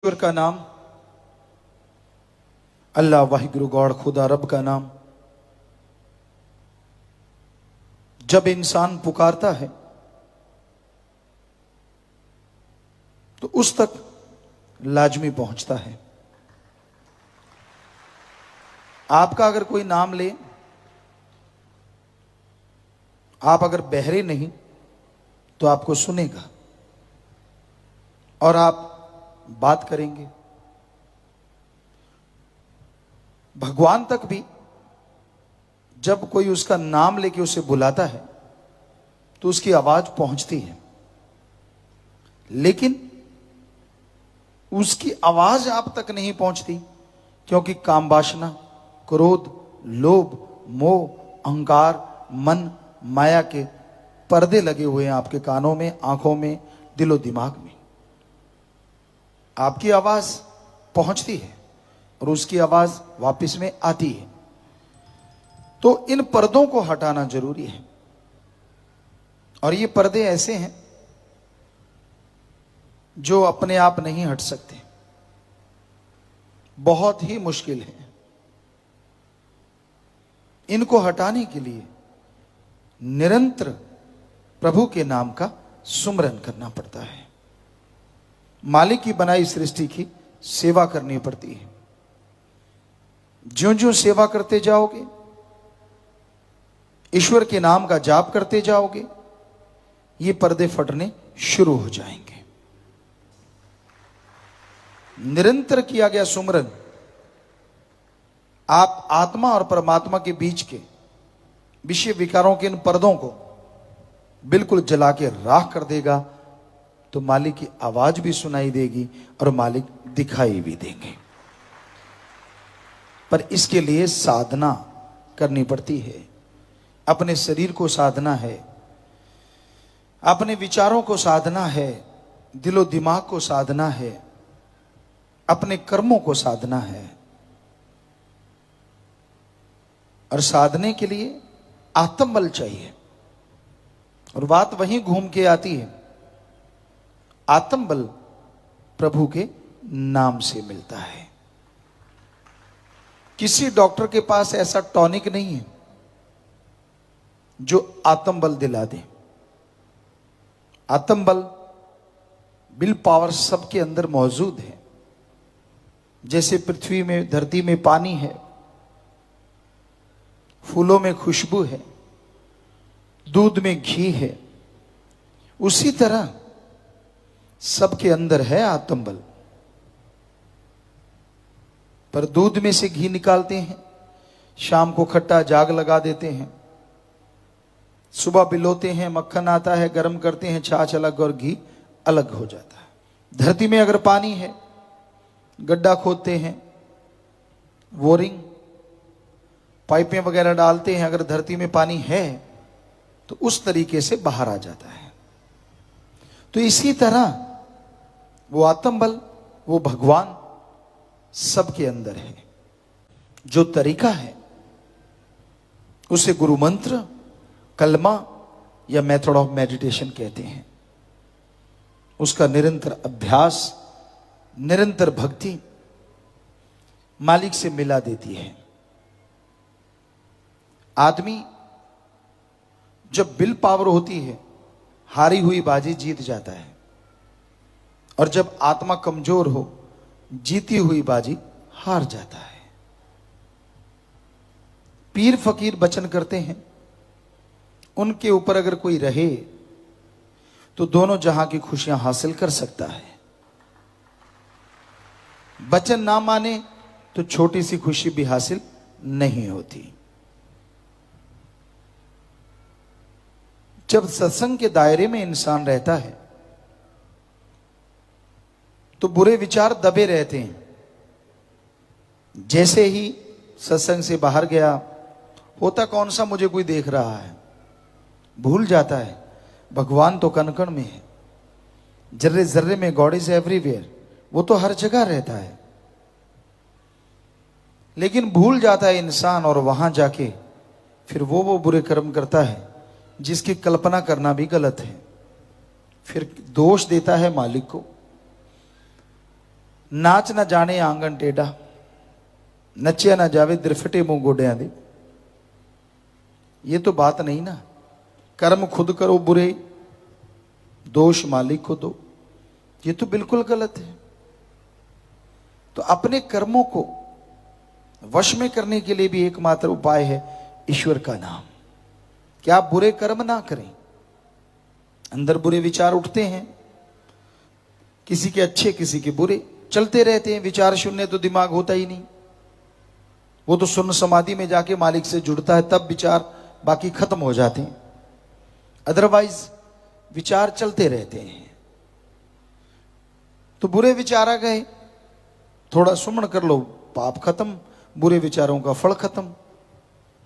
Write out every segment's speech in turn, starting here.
ईश्वर का नाम, अल्लाह वाहिगुरु गॉड खुदा रब का नाम जब इंसान पुकारता है तो उस तक लाजमी पहुंचता है। आपका अगर कोई नाम ले, आप अगर बहरे नहीं तो आपको सुनेगा और आप बात करेंगे। भगवान तक भी जब कोई उसका नाम लेके उसे बुलाता है तो उसकी आवाज पहुंचती है, लेकिन उसकी आवाज आप तक नहीं पहुंचती क्योंकि काम वासना, क्रोध, लोभ, मोह, अहंकार, मन, माया के पर्दे लगे हुए हैं आपके कानों में, आंखों में, दिलो दिमाग में। आपकी आवाज पहुंचती है और उसकी आवाज वापस में आती है। तो इन पर्दों को हटाना जरूरी है और ये पर्दे ऐसे हैं जो अपने आप नहीं हट सकते, बहुत ही मुश्किल है। इनको हटाने के लिए निरंतर प्रभु के नाम का सुमरन करना पड़ता है। मालिक की बनाई सृष्टि की सेवा करनी पड़ती है। ज्यों-ज्यों सेवा करते जाओगे, ईश्वर के नाम का जाप करते जाओगे, ये पर्दे फटने शुरू हो जाएंगे। निरंतर किया गया सुमरन आप आत्मा और परमात्मा के बीच के विषय विकारों के इन पर्दों को बिल्कुल जला के राख कर देगा, तो मालिक की आवाज भी सुनाई देगी और मालिक दिखाई भी देंगे। पर इसके लिए साधना करनी पड़ती है। अपने शरीर को साधना है, अपने विचारों को साधना है, दिलो दिमाग को साधना है, अपने कर्मों को साधना है। और साधने के लिए आत्मबल चाहिए। और बात वहीं घूम के आती है, आत्मबल प्रभु के नाम से मिलता है। किसी डॉक्टर के पास ऐसा टॉनिक नहीं है जो आत्मबल दिला दे। आत्मबल, विल पावर सबके अंदर मौजूद है। जैसे पृथ्वी में, धरती में पानी है, फूलों में खुशबू है, दूध में घी है, उसी तरह सबके अंदर है आत्मबल। पर दूध में से घी निकालते हैं, शाम को खट्टा जाग लगा देते हैं, सुबह बिलोते हैं, मक्खन आता है, गर्म करते हैं, छाछ अलग और घी अलग हो जाता है। धरती में अगर पानी है, गड्ढा खोदते हैं, बोरिंग, पाइपें वगैरह डालते हैं, अगर धरती में पानी है तो उस तरीके से बाहर आ जाता है। तो इसी तरह वो आत्मबल, वो भगवान सबके अंदर है। जो तरीका है उसे गुरु मंत्र, कलमा या मेथड ऑफ मेडिटेशन कहते हैं। उसका निरंतर अभ्यास, निरंतर भक्ति मालिक से मिला देती है। आदमी जब विल पावर होती है, हारी हुई बाजी जीत जाता है, और जब आत्मा कमजोर हो, जीती हुई बाजी हार जाता है। पीर फकीर वचन करते हैं, उनके ऊपर अगर कोई रहे तो दोनों जहां की खुशियां हासिल कर सकता है। वचन ना माने तो छोटी सी खुशी भी हासिल नहीं होती। जब सत्संग के दायरे में इंसान रहता है तो बुरे विचार दबे रहते हैं। जैसे ही सत्संग से बाहर गया, होता कौन सा मुझे कोई देख रहा है, भूल जाता है भगवान तो कण कण में है, जर्रे जर्रे में, गॉड इज एवरीवेयर, वो तो हर जगह रहता है। लेकिन भूल जाता है इंसान और वहां जाके फिर वो बुरे कर्म करता है जिसकी कल्पना करना भी गलत है। फिर दोष देता है मालिक को, नाच ना जाने आंगन टेढ़ा, नचिया ना जावे द्रिफटे मुंह गोडिया दे। ये तो बात नहीं ना। कर्म खुद करो बुरे, दोष मालिक को दो, ये तो बिल्कुल गलत है। तो अपने कर्मों को वश में करने के लिए भी एकमात्र उपाय है ईश्वर का नाम। कि आप बुरे कर्म ना करें। अंदर बुरे विचार उठते हैं, किसी के अच्छे किसी के बुरे चलते रहते हैं। विचार शून्य तो दिमाग होता ही नहीं, वो तो शून्य समाधि में जाके मालिक से जुड़ता है, तब विचार बाकी खत्म हो जाते हैं। अदरवाइज विचार चलते रहते हैं। तो बुरे विचार आ गए, थोड़ा सुमन कर लो, पाप खत्म, बुरे विचारों का फल खत्म।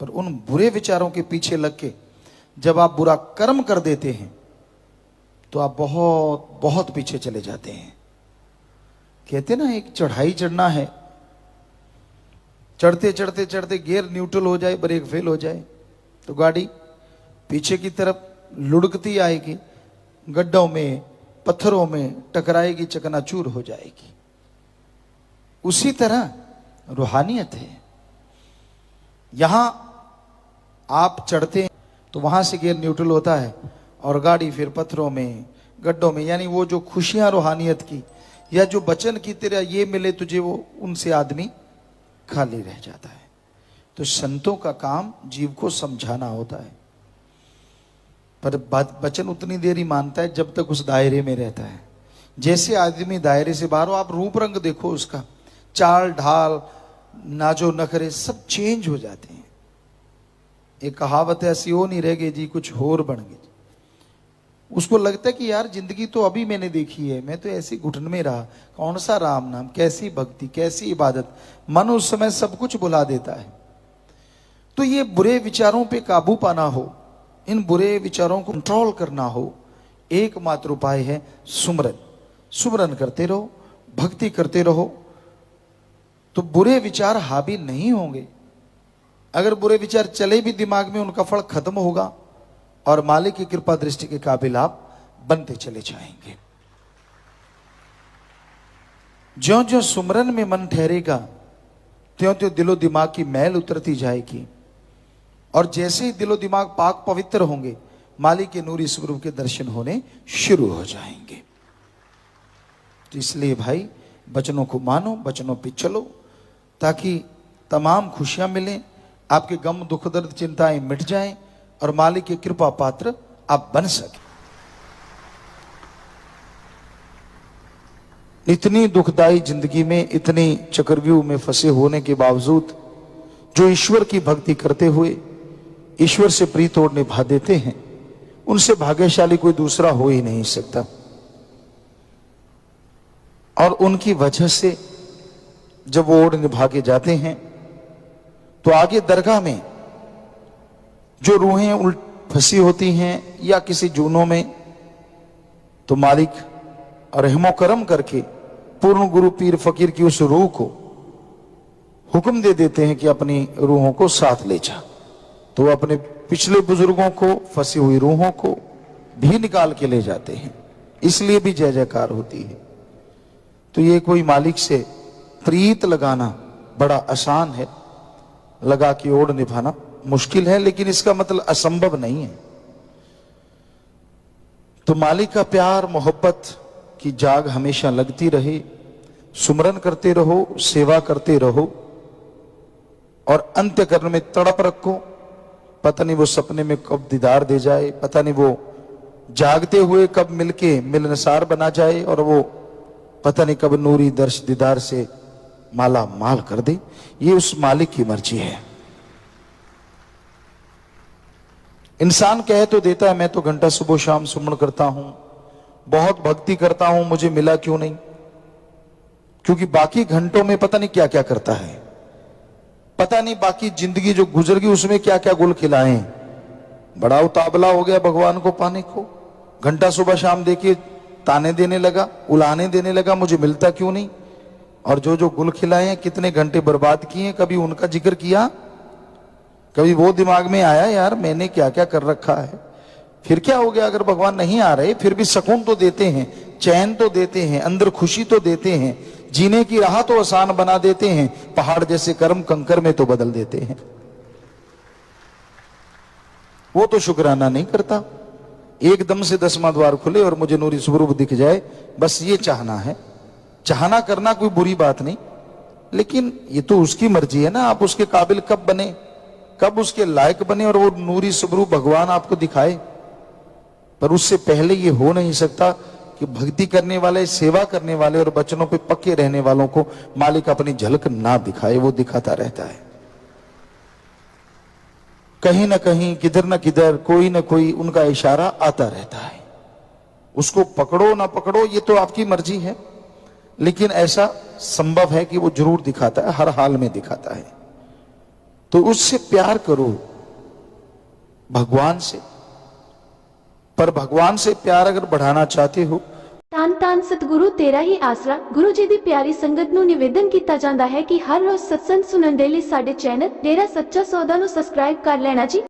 पर उन बुरे विचारों के पीछे लग के जब आप बुरा कर्म कर देते हैं तो आप बहुत बहुत पीछे चले जाते हैं। कहते ना एक चढ़ाई चढ़ना है, चढ़ते चढ़ते चढ़ते गियर न्यूट्रल हो जाए, ब्रेक फेल हो जाए तो गाड़ी पीछे की तरफ लुढ़कती आएगी, गड्ढों में पत्थरों में टकराएगी, चकनाचूर हो जाएगी। उसी तरह रूहानियत है। यहां आप चढ़ते हैं तो वहां से गियर न्यूट्रल होता है और गाड़ी फिर पत्थरों में गड्ढों में, यानी वो जो खुशियां रूहानियत की या जो बचन की तेरा ये मिले तुझे, वो उनसे आदमी खाली रह जाता है। तो संतों का काम जीव को समझाना होता है, पर बचन उतनी देर ही मानता है जब तक उस दायरे में रहता है। जैसे आदमी दायरे से बाहर हो, आप रूप रंग देखो उसका, चाल ढाल नाजो नखरे सब चेंज हो जाते हैं। एक कहावत है, ऐसी हो नहीं रह गई जी कुछ होर बन गई। उसको लगता है कि यार जिंदगी तो अभी मैंने देखी है, मैं तो ऐसी घुटन में रहा, कौन सा राम नाम, कैसी भक्ति, कैसी इबादत। मन उस समय सब कुछ भुला देता है। तो ये बुरे विचारों पे काबू पाना हो, इन बुरे विचारों को कंट्रोल करना हो, एकमात्र उपाय है सुमरन। सुमरन करते रहो, भक्ति करते रहो, तो बुरे विचार हावी नहीं होंगे। अगर बुरे विचार चले भी दिमाग में, उनका फल खत्म होगा और मालिक की कृपा दृष्टि के काबिल आप बनते चले जाएंगे। ज्यों ज्यों सुमरन में मन ठहरेगा, त्यों त्यों दिलो दिमाग की मैल उतरती जाएगी। और जैसे ही दिलो दिमाग पाक पवित्र होंगे, मालिक के नूरी स्वरूप के दर्शन होने शुरू हो जाएंगे। तो इसलिए भाई बचनों को मानो, बचनों पे चलो, ताकि तमाम खुशियां मिलें, आपके गम दुख दर्द चिंताएं मिट जाएं और मालिक की कृपा पात्र आप बन सके। इतनी दुखदाई जिंदगी में, इतनी चक्रव्यूह में फंसे होने के बावजूद जो ईश्वर की भक्ति करते हुए ईश्वर से प्रीत और निभा देते हैं, उनसे भाग्यशाली कोई दूसरा हो ही नहीं सकता। और उनकी वजह से जब वो ओढ़ निभा के जाते हैं तो आगे दरगाह में जो रूहें उल्ट फंसी होती हैं या किसी जूनों में, तो मालिक रहमो करम करके पूर्ण गुरु पीर फकीर की उस रूह को हुक्म दे देते हैं कि अपनी रूहों को साथ ले जा। तो वो अपने पिछले बुजुर्गों को, फंसी हुई रूहों को भी निकाल के ले जाते हैं। इसलिए भी जय जयकार होती है। तो ये कोई मालिक से प्रीत लगाना बड़ा आसान है, लगा के ओढ़ निभाना मुश्किल है, लेकिन इसका मतलब असंभव नहीं है। तो मालिक का प्यार मोहब्बत की जाग हमेशा लगती रहे, सुमरन करते रहो, सेवा करते रहो और अंत्य करने में तड़प रखो। पता नहीं वो सपने में कब दीदार दे जाए, पता नहीं वो जागते हुए कब मिलके मिलनसार बना जाए और वो पता नहीं कब नूरी दर्श दीदार से माला माल कर दे। ये उस मालिक की मर्जी है। इंसान कह तो देता है मैं तो घंटा सुबह शाम सुमन करता हूं, बहुत भक्ति करता हूं, मुझे मिला क्यों नहीं? क्योंकि बाकी घंटों में पता नहीं क्या क्या करता है, पता नहीं बाकी जिंदगी जो गुजर गई उसमें क्या क्या गुल खिलाए। बड़ा उतावला हो गया भगवान को पाने को, घंटा सुबह शाम देखिए ताने देने लगा, उलाने देने लगा, मुझे मिलता क्यों नहीं? और जो जो गुल खिलाए हैं, कितने घंटे बर्बाद किए, कभी उनका जिक्र किया? कभी वो दिमाग में आया यार मैंने क्या क्या कर रखा है? फिर क्या हो गया? अगर भगवान नहीं आ रहे फिर भी सुकून तो देते हैं, चैन तो देते हैं, अंदर खुशी तो देते हैं, जीने की राह तो आसान बना देते हैं, पहाड़ जैसे कर्म कंकर में तो बदल देते हैं। वो तो शुक्राना नहीं करता। एकदम से 10वां द्वार खुले और मुझे नूरी स्वरूप दिख जाए, बस ये चाहना है। चाहना करना कोई बुरी बात नहीं, लेकिन ये तो उसकी मर्जी है ना, आप उसके काबिल कब बने, कब उसके लायक बने और वो नूरी स्वरूप भगवान आपको दिखाए। पर उससे पहले ये हो नहीं सकता कि भक्ति करने वाले, सेवा करने वाले और वचनों पे पक्के रहने वालों को मालिक अपनी झलक ना दिखाए। वो दिखाता रहता है, कहीं ना कहीं, किधर ना किधर, कोई ना कोई उनका इशारा आता रहता है। उसको पकड़ो ना पकड़ो ये तो आपकी मर्जी है, लेकिन ऐसा संभव है कि वो जरूर दिखाता है, हर हाल में दिखाता है। तो उससे प्यार करो, भगवान से। पर भगवान से प्यार अगर बढ़ाना चाहते हो, ਧੰਨ ਧੰਨ ਸਤਿਗੁਰੂ ਤੇਰਾ ਹੀ ਆਸਰਾ। ਗੁਰੂ ਜੀ ਦੀ ਪਿਆਰੀ ਸੰਗਤ ਨੂੰ ਨਿਵੇਦਨ ਕੀਤਾ ਜਾਂਦਾ ਹੈ ਕਿ ਹਰ ਰੋਜ਼ ਸਤਸੰਗ ਸੁਣਨ ਦੇ ਲਈ ਸਾਡੇ ਚੈਨਲ ਡੇਰਾ ਸੱਚਾ ਸੌਦਾ ਨੂੰ ਸਬਸਕ੍ਰਾਈਬ ਕਰ ਲੈਣਾ ਜੀ।